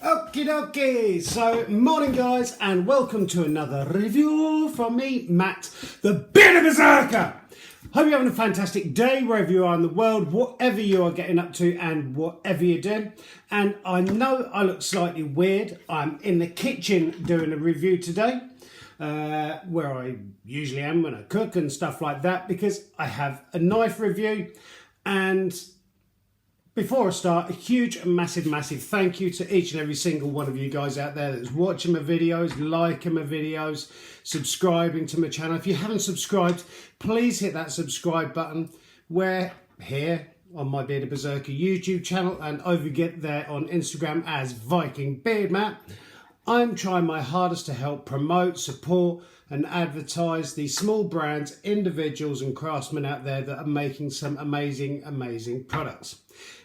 Okie dokie, so morning guys and welcome to another review from me, Matt, the Bearded Berserker. Hope you're having a fantastic day wherever you are in the world, whatever you are getting up to and whatever you're doing. And I know I look slightly weird. I'm in the kitchen doing a review today, where I usually am when I cook and stuff like that, because I have a knife review. And before I start, a huge and massive thank you to each and every single one of you guys out there that's watching my videos, liking my videos, subscribing to my channel. If you haven't subscribed, please hit that subscribe button. We're here on my Bearded Berserker YouTube channel and over there on Instagram as Viking Beard Matt. I'm trying my hardest to help promote, support and advertise these small brands, individuals and craftsmen out there that are making some amazing products.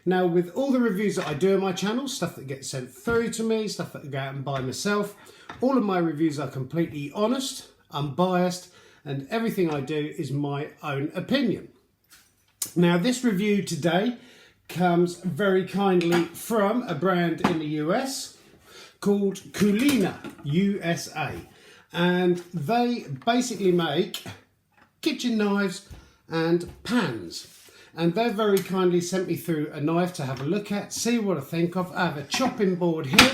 Now, with all the reviews that I do on my channel, stuff that gets sent through to me, stuff that I go out and buy myself, all of my reviews are completely honest, unbiased, and everything I do is my own opinion. Now, this review today comes very kindly from a brand in the US called Coolina USA. And they basically make kitchen knives and pans. And they very kindly sent me through a knife to have a look at, see what I think of. I have a chopping board here,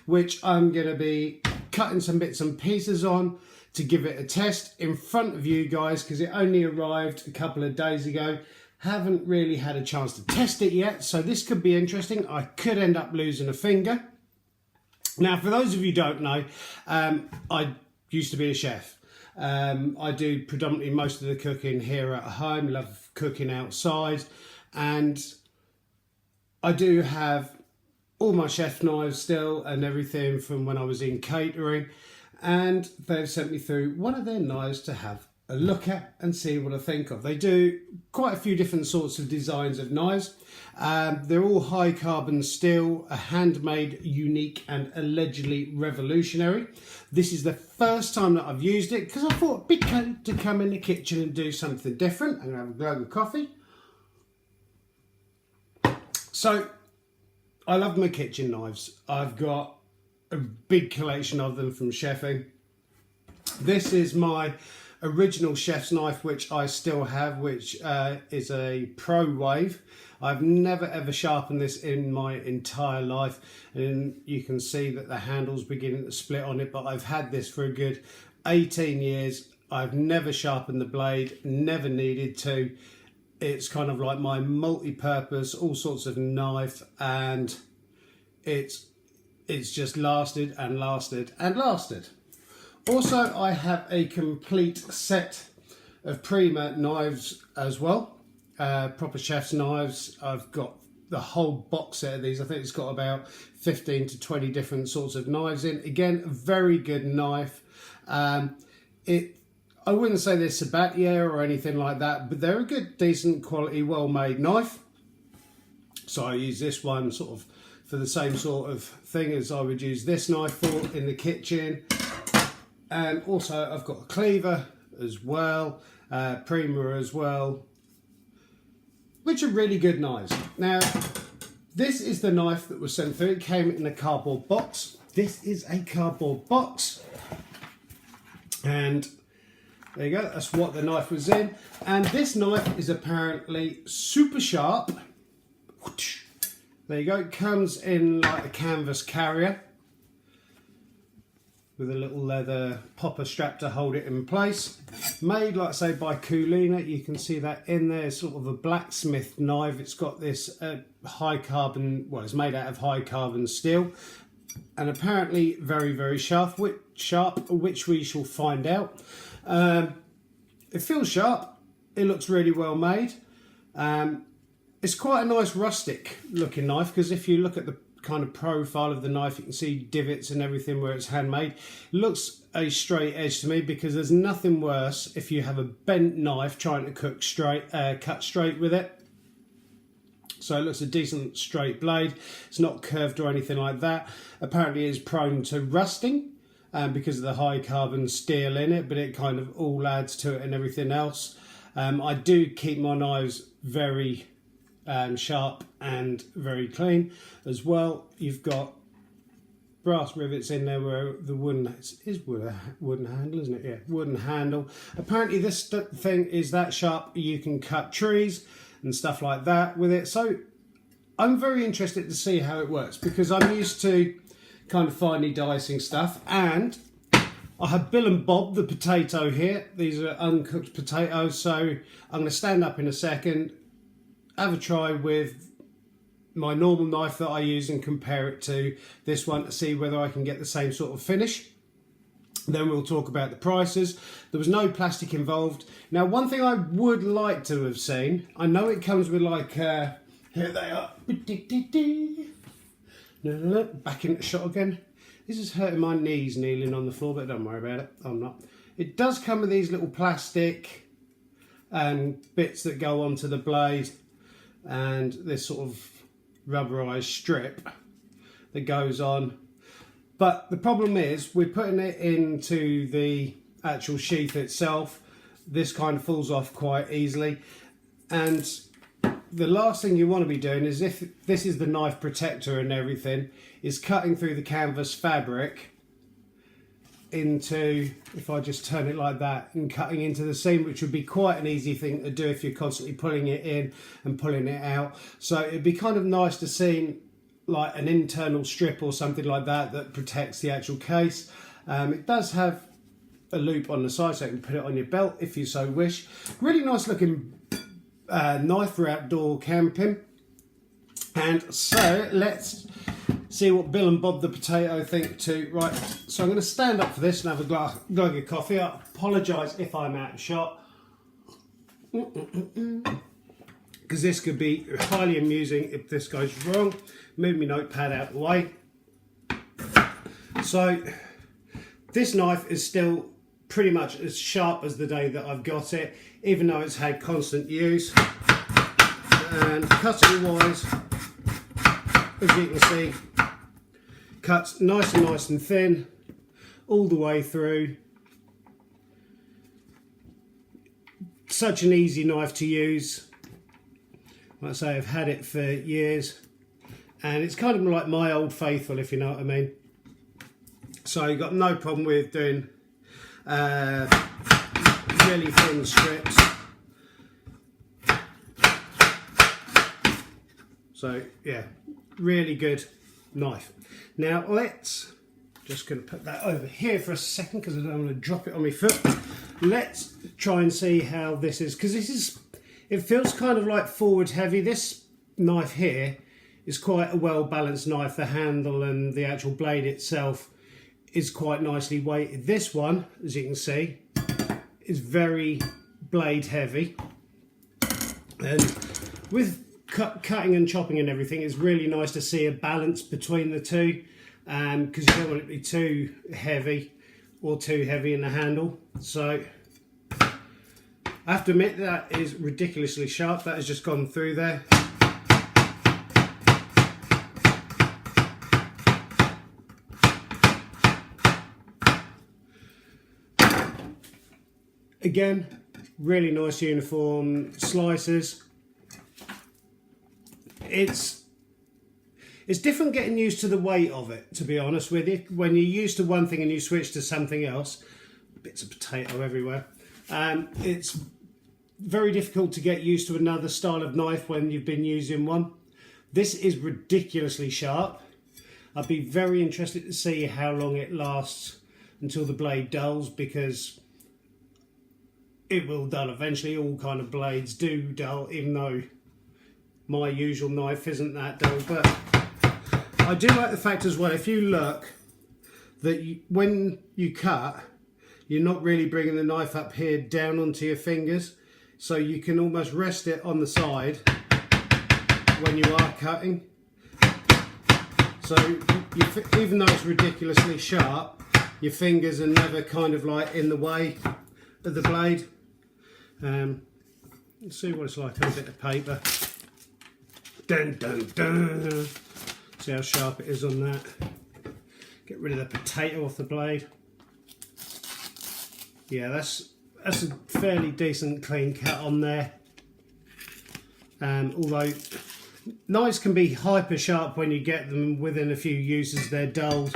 which I'm going to be cutting some bits and pieces on to give it a test in front of you guys, because it only arrived a couple of days ago. Haven't really had a chance to test it yet, so this could be interesting. I could end up losing a finger. Now, for those of you who don't know, I used to be a chef. I do predominantly most of the cooking here at home, love cooking outside, and I do have all my chef knives still and everything from when I was in catering, and they've sent me through one of their knives to have a look at and see what I think of. They do quite a few different sorts of designs of knives. They're all high carbon steel, a handmade, unique and allegedly revolutionary. This is the first time that I've used it because I thought it'd be good to come in the kitchen and do something different. I'm going to have a glug of coffee. So I love my kitchen knives. I've got a big collection of them from chefing. This is my original chef's knife, which I still have, which is a Pro Wave. I've never ever sharpened this in my entire life, and you can see that the handle's beginning to split on it, but I've had this for a good 18 years. I've never sharpened the blade, never needed to. It's kind of like my multi-purpose, all sorts of knife, and it's just lasted and lasted and lasted. Also, I have a complete set of Prima knives as well, proper chef's knives. I've got the whole box set of these. I think it's got about 15 to 20 different sorts of knives in. Again, a very good knife. I wouldn't say they're Sabatier or anything like that, but they're a good, decent quality, well-made knife. So I use this one sort of for the same sort of thing as I would use this knife for in the kitchen. And also I've got a cleaver as well, Prima as well, which are really good knives. Now, this is the knife that was sent through. It came in a cardboard box. This is a cardboard box. And there you go, that's what the knife was in. And this knife is apparently super sharp. There you go, it comes in like a canvas carrier with a little leather popper strap to hold it in place. Made, like I say, by Coolina. You can see that in there, sort of a blacksmith knife. It's got this high carbon, well, it's made out of high carbon steel, and apparently very sharp, which we shall find out. It feels sharp. It looks really well made. It's quite a nice rustic looking knife, because if you look at the kind of profile of the knife, you can see divots and everything where it's handmade. It looks a straight edge to me, because there's nothing worse if you have a bent knife trying to cut straight with it. So it looks a decent straight blade. It's not curved or anything like that. Apparently it's prone to rusting because of the high carbon steel in it, but it kind of all adds to it and everything else. I do keep my knives very sharp and very clean as well. You've got brass rivets in there where the wooden, wooden handle, isn't it? Yeah, wooden handle. Apparently this thing is that sharp you can cut trees and stuff like that with it. So I'm very interested to see how it works, because I'm used to kind of finely dicing stuff, and I have Bill and Bob the potato here. These are uncooked potatoes, so I'm going to stand up in a second, have a try with my normal knife that I use and compare it to this one to see whether I can get the same sort of finish. Then we'll talk about the prices. There was no plastic involved. Now, one thing I would like to have seen, I know it comes with like, here they are. Back in the shot again. This is hurting my knees kneeling on the floor, but don't worry about it, I'm not. It does come with these little plastic bits that go onto the blade, and this sort of rubberized strip that goes on. But the problem is, we're putting it into the actual sheath itself. This kind of falls off quite easily, and the last thing you want to be doing is, if this is the knife protector and everything, is cutting through the canvas fabric into, if I just turn it like that, and cutting into the seam, which would be quite an easy thing to do if you're constantly pulling it in and pulling it out. So it'd be kind of nice to see like an internal strip or something like that that protects the actual case. It does have a loop on the side, so you can put it on your belt if you so wish. Really nice looking knife for outdoor camping. And so let's see what Bill and Bob the potato think too. Right, so I'm going to stand up for this and have a glug of coffee. I apologise if I'm out of shot, because this could be highly amusing if this goes wrong. Move my notepad out of the way. So this knife is still pretty much as sharp as the day that I've got it, even though it's had constant use. And cutting wise, as you can see, cuts nice and thin all the way through. Such an easy knife to use. Like I say, I've had it for years, and it's kind of like my Old Faithful, if you know what I mean. So you've got no problem with doing really thin strips. So yeah, really good knife. Now let's, just going to put that over here for a second because I don't want to drop it on my foot. Let's try and see how this is, because this is, it feels kind of like forward heavy. This knife here is quite a well balanced knife. The handle and the actual blade itself is quite nicely weighted. This one, as you can see, is very blade heavy, and with cutting and chopping and everything, it's really nice to see a balance between the two, because you don't want it to be too heavy or too heavy in the handle. So I have to admit that is ridiculously sharp. That has just gone through there. Again, really nice uniform slices. It's different getting used to the weight of it, to be honest with you. When you're used to one thing and you switch to something else, bits of potato everywhere, it's very difficult to get used to another style of knife when you've been using one. This is ridiculously sharp. I'd be very interested to see how long it lasts until the blade dulls, because it will dull eventually. All kind of blades do dull, even though my usual knife isn't that dull. But I do like the fact as well, if you look, that when you cut, you're not really bringing the knife up here down onto your fingers, so you can almost rest it on the side when you are cutting. So even though it's ridiculously sharp, your fingers are never kind of like in the way of the blade. Let's see what it's like on a bit of paper. Dun dun dun. See how sharp it is on that. Get rid of the potato off the blade. Yeah, that's a fairly decent clean cut on there. Although Knives can be hyper sharp when you get them. Within a few uses they're dulled.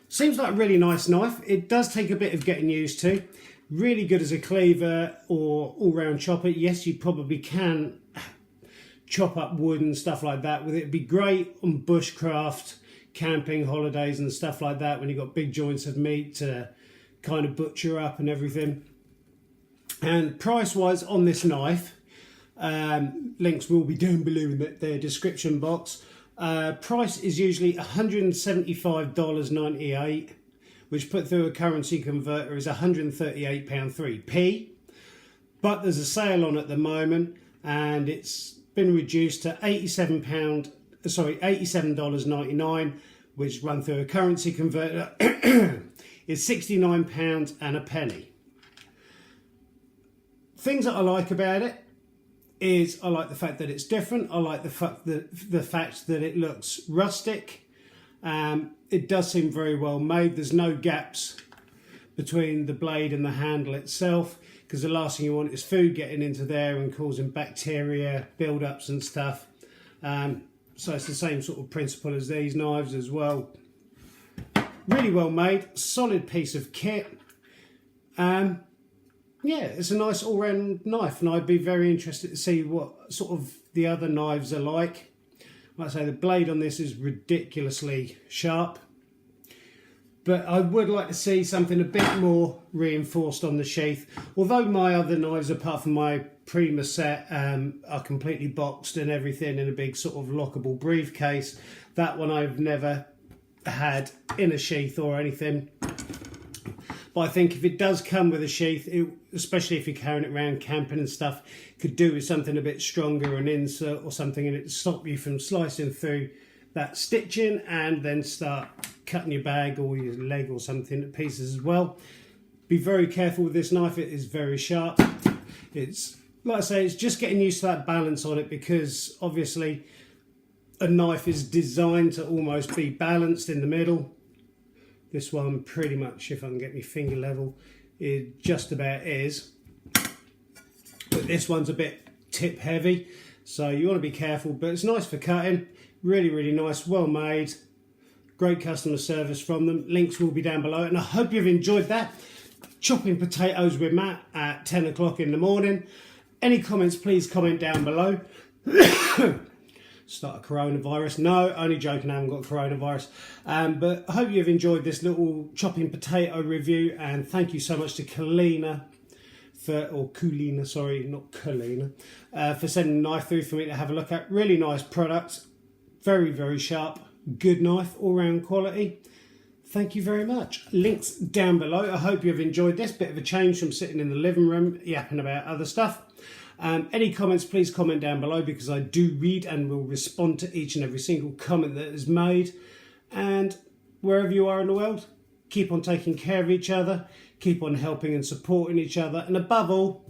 Seems like a really nice knife. It does take a bit of getting used to. Really good as a cleaver or all-round chopper. Yes, you probably can chop up wood and stuff like that with it. It'd be great on bushcraft, camping, holidays and stuff like that when you've got big joints of meat to kind of butcher up and everything. And price-wise on this knife, links will be down below in the description box. Price is usually $175.98, which put through a currency converter is £138.3p. But there's a sale on at the moment, and it's been reduced to $87.99, which run through a currency converter is £69 and a penny. Things that I like about it is I like the fact that it's different. I like the fact that it looks rustic. It does seem very well made. There's no gaps between the blade and the handle itself, because the last thing you want is food getting into there and causing bacteria build-ups and stuff. So it's the same sort of principle as these knives as well. Really well made, solid piece of kit. Yeah, it's a nice all-round knife, and I'd be very interested to see what sort of the other knives are like. Like I say, the blade on this is ridiculously sharp, but I would like to see something a bit more reinforced on the sheath. Although my other knives, apart from my Prima set, are completely boxed and everything in a big sort of lockable briefcase. That one I've never had in a sheath or anything. But I think if it does come with a sheath, especially if you're carrying it around camping and stuff, could do with something a bit stronger, an insert or something in it to stop you from slicing through that stitching and then start cutting your bag or your leg or something to pieces as well. Be very careful with this knife. It is very sharp. It's, like I say, it's just getting used to that balance on it, because obviously a knife is designed to almost be balanced in the middle. This one pretty much, if I can get my finger level, it just about is. But this one's a bit tip heavy, so you want to be careful, but it's nice for cutting. Really, really nice, well made. Great customer service from them. Links will be down below, and I hope you've enjoyed that. Chopping potatoes with Matt at 10 o'clock in the morning. Any comments, please comment down below. Start a coronavirus. No, only joking, I haven't got coronavirus. But I hope you've enjoyed this little chopping potato review, and thank you so much to Coolina, Coolina, sorry, not Coolina, for sending a knife through for me to have a look at. Really nice product, very, very sharp, good knife, all-round quality. Thank you very much. Links down below. I hope you've enjoyed this. Bit of a change from sitting in the living room yapping about other stuff. Any comments, please comment down below, because I do read and will respond to each and every single comment that is made. And wherever you are in the world, keep on taking care of each other, keep on helping and supporting each other, and above all,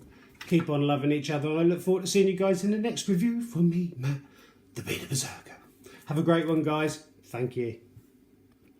keep on loving each other. And I look forward to seeing you guys in the next review from me, Matt, the Beta Berserker. Have a great one, guys. Thank you.